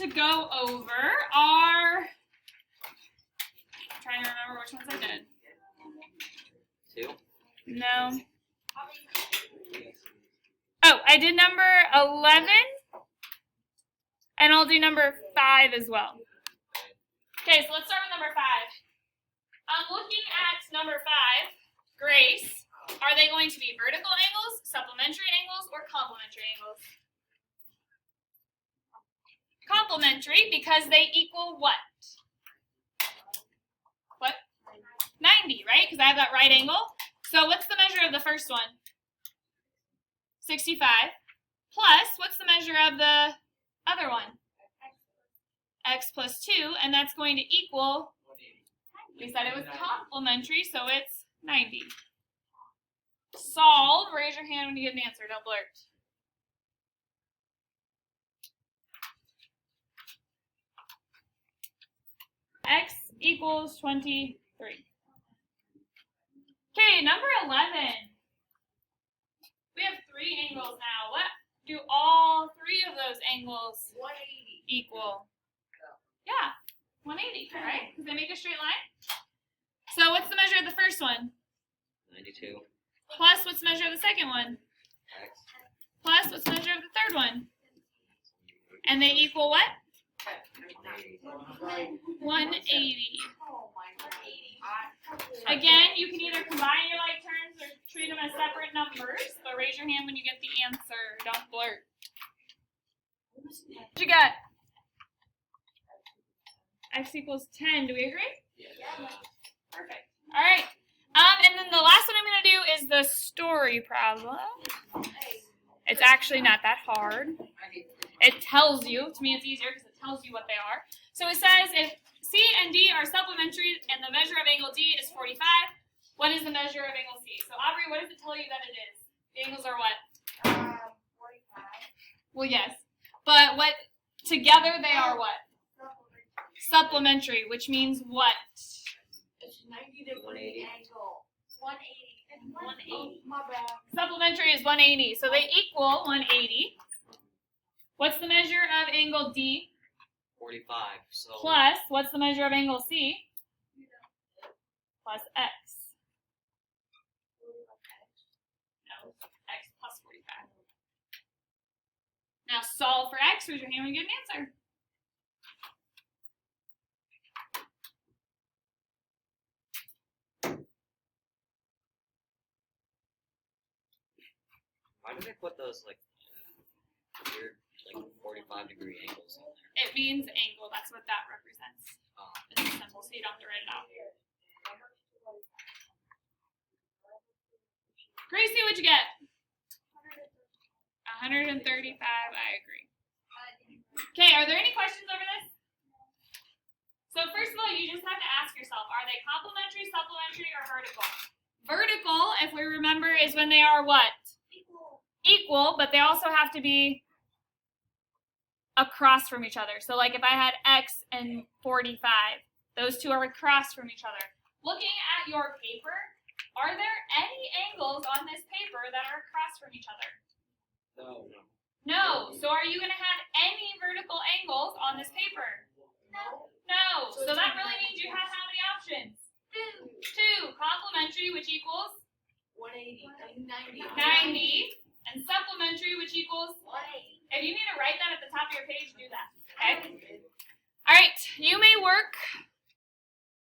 to go over are, I'm trying to remember which ones I did. 2. No. Oh, I did number 11, and I'll do number 5 as well. Okay, so let's start with number 5. Looking at number 5, Grace, are they going to be vertical angles, supplementary angles, or complementary angles? Complementary, because they equal what? What? 90, right? Because I have that right angle. So what's the measure of the first one? 65. Plus, what's the measure of the other one? X plus 2, and that's going to equal, we said it was complementary, so it's 90. Solve. Raise your hand when you get an answer. Don't blurt. X equals 23. Okay, number 11. We have 3 angles now. What do all 3 of those angles 180 equal? Yeah, 180, right? Because they make a straight line. So what's the measure of the first one? 92. Plus what's the measure of the second one? X. Plus what's the measure of the third one? And they equal what? 180. Oh my God. Again, you can either combine your like terms or treat them as separate numbers, but raise your hand when you get the answer. Don't blurt. What you got? X equals 10. Do we agree? Yeah. Perfect. All right. And then the last one I'm going to do is the story problem. It's actually not that hard. It tells you. To me, it's easier because it tells you what they are. So it says if C and D are supplementary and the measure of angle D is 45, what is the measure of angle C? So Aubrey, what does it tell you that it is? The angles are what? 45. Well, yes. But what together they are what? Supplementary, which means what? It's 90 degree 180. angle. 180. 180. Oh, my bad. Supplementary is 180, so they equal 180. What's the measure of angle D? 45. So Plus, what's the measure of angle C? Plus X. No, X plus 45. Now solve for X. Raise your hand when you get an answer. why do they put those like weird, like 45-degree angles in there? It means angle. That's what that represents. Oh. It's simple, so you don't have to write it out. Gracie, what'd you get? 135. I agree. Okay, are there any questions over this? So first of all, you just have to ask yourself, are they complementary, supplementary, or vertical? Vertical, if we remember, is when they are what? Equal, but they also have to be across from each other. So like if I had X and 45, those two are across from each other. Looking at your paper, are there any angles on this paper that are across from each other? No. No. So are you going to have any vertical angles on this paper? No. No. So that really means you have how many options? 2. Complementary, which equals 180. 90. 90. And supplementary, which equals 180. If you need to write that at the top of your page, do that. Okay? All right. You may work